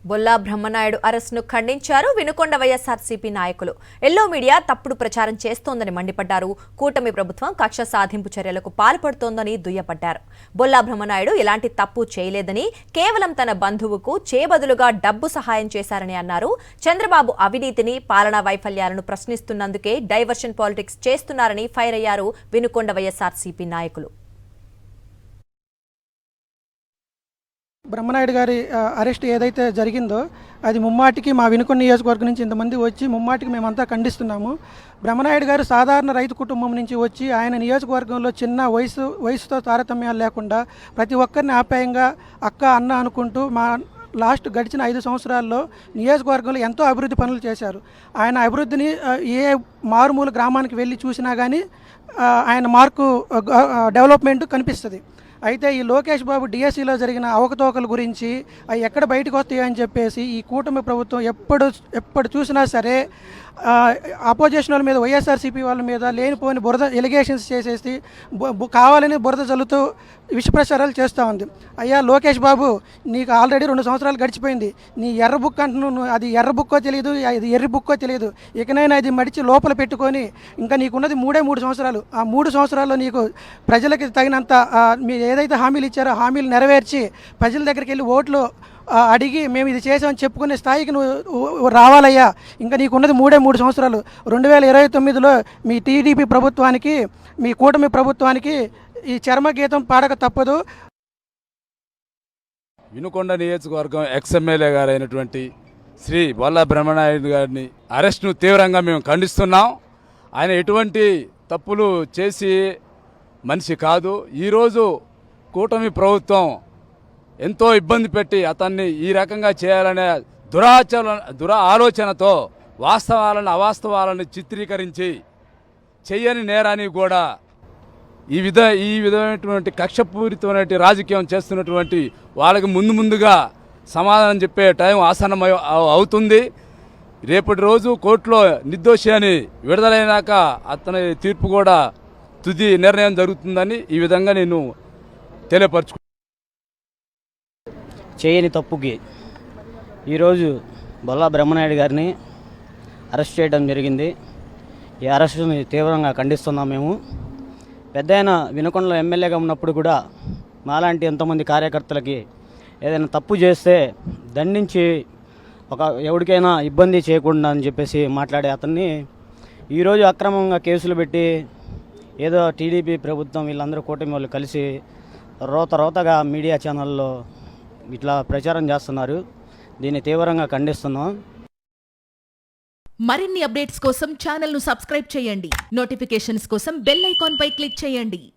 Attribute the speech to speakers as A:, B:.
A: బొల్లా బ్రహ్మనాయుడు అరెస్టును ఖండించారు వినుకొండ వైఎస్ఆర్సీపీ నాయకులు. ఎల్లో మీడియా తప్పుడు ప్రచారం చేస్తోందని మండిపడ్డారు. కూటమి ప్రభుత్వం కక్ష సాధింపు చర్యలకు పాల్పడుతోందని దుయ్యబట్టారు. బొల్లా బ్రహ్మనాయుడు ఎలాంటి తప్పు చేయలేదని, కేవలం తన బంధువుకు చేబదులుగా డబ్బు సహాయం చేశారని అన్నారు. చంద్రబాబు అవినీతిని, పాలనా వైఫల్యాలను ప్రశ్నిస్తున్నందుకే డైవర్షన్ పాలిటిక్స్ చేస్తున్నారని ఫైర్ అయ్యారు వినుకొండ వైఎస్ఆర్సీపీ నాయకులు.
B: బ్రహ్మనాయుడు గారి అరెస్ట్ ఏదైతే జరిగిందో అది ముమ్మాటికి మా వినుకొండ నియోజకవర్గం నుంచి ఇంతమంది వచ్చి ముమ్మాటికి మేమంతా ఖండిస్తున్నాము. బ్రహ్మనాయుడు గారు సాధారణ రైతు కుటుంబం నుంచి వచ్చి ఆయన నియోజకవర్గంలో చిన్న వయసుతో తారతమ్యాలు లేకుండా ప్రతి ఒక్కరిని ఆప్యాయంగా అక్క అన్న అనుకుంటూ గడిచిన 5 సంవత్సరాల్లో నియోజకవర్గంలో ఎంతో అభివృద్ధి పనులు చేశారు. ఆయన అభివృద్ధిని ఏ మారుమూల గ్రామానికి వెళ్ళి చూసినా కానీ ఆయన డెవలప్మెంట్ కనిపిస్తుంది. అయితే ఈ లోకేష్ బాబు డిఎస్సిలో జరిగిన అవకతవకల గురించి అవి ఎక్కడ బయటకు వస్తాయని చెప్పేసి ఈ కూటమి ప్రభుత్వం ఎప్పుడు చూసినా సరే అపోజిషన్ వాళ్ళ మీద, వైఎస్ఆర్సీపీ వాళ్ళ మీద లేనిపోని బురద ఎలిగేషన్స్ చేసేసి కావాలని బురద జల్లుతూ విషప్రచారాలు చేస్తూ ఉంది. అయ్యా లోకేష్ బాబు, నీకు ఆల్రెడీ 2 సంవత్సరాలు గడిచిపోయింది. నీ ఎర్ర బుక్ అంటున్నావు, అది ఎర్ర బుక్కో తెలియదు, అది ఎర్రి బుక్కో తెలియదు. ఇకనైనా అది మడిచి లోపల పెట్టుకొని ఇంకా నీకున్నది 3 సంవత్సరాలు. ఆ 3 సంవత్సరాల్లో నీకు ప్రజలకి తగినంత మీరు ఏదైతే హామీలు ఇచ్చారో హామీలు నెరవేర్చి ప్రజల దగ్గరికి వెళ్ళి ఓట్లు అడిగి మేము ఇది చేసామని చెప్పుకునే స్థాయికి నువ్వు రావాలయ్యా. ఇంకా నీకున్నది 3 సంవత్సరాలు. 2029లో మీ టీడీపీ ప్రభుత్వానికి, మీ కూటమి ప్రభుత్వానికి ఈ చర్మగీతం పాడక తప్పదు.
C: వినుకొండ నియోజకవర్గం ఎక్స్ఎమ్మెల్యే గారు అయినటువంటి శ్రీ బొల్లా బ్రహ్మనాయుడు గారిని అరెస్ట్ను తీవ్రంగా మేము ఖండిస్తున్నాం. ఆయన ఎటువంటి తప్పులు చేసి మనిషి కాదు. ఈరోజు కూటమి ప్రభుత్వం ఎంతో ఇబ్బంది పెట్టి అతన్ని ఈ రకంగా చేయాలనే ఆలోచనతో అవాస్తవాలను చిత్రీకరించి చెయ్యని నేరాన్ని కూడా ఈ విధమైనటువంటి కక్షపూరితమైన రాజకీయం చేస్తున్నటువంటి వాళ్ళకి ముందుగా సమాధానం చెప్పే టైం ఆసన్నం అవుతుంది. రేపటి రోజు కోర్టులో నిర్దోషి అని విడుదలైనాక అతని తీర్పు కూడా తుది నిర్ణయం జరుగుతుందని ఈ విధంగా నేను తెలియపరచుకున్నాను.
D: చేయని తప్పుకి ఈరోజు బొల్లా బ్రహ్మనాయుడు గారిని అరెస్ట్ చేయడం జరిగింది. ఈ అరెస్టుని తీవ్రంగా ఖండిస్తున్నాం మేము. పెద్దయిన వినుకొండలో ఎమ్మెల్యేగా ఉన్నప్పుడు కూడా మాలాంటి ఎంతోమంది కార్యకర్తలకి ఏదైనా తప్పు చేస్తే దండించి ఎవరికైనా ఇబ్బంది చేయకుండా అని చెప్పేసి మాట్లాడే అతన్ని ఈరోజు అక్రమంగా కేసులు పెట్టి ఏదో టీడీపీ ప్రభుత్వం వీళ్ళందరూ కూటమి వాళ్ళు కలిసి రోతగా మీడియా ఛానల్లో ఇట్లా ప్రచారం చేస్తున్నారు. దీన్ని తీవ్రంగా ఖండిస్తున్నాం.
E: మరిన్ని అప్డేట్స్ కోసం ఛానల్ను సబ్స్క్రైబ్ చేయండి. నోటిఫికేషన్స్ కోసం బెల్ ఐకాన్ పై క్లిక్ చేయండి.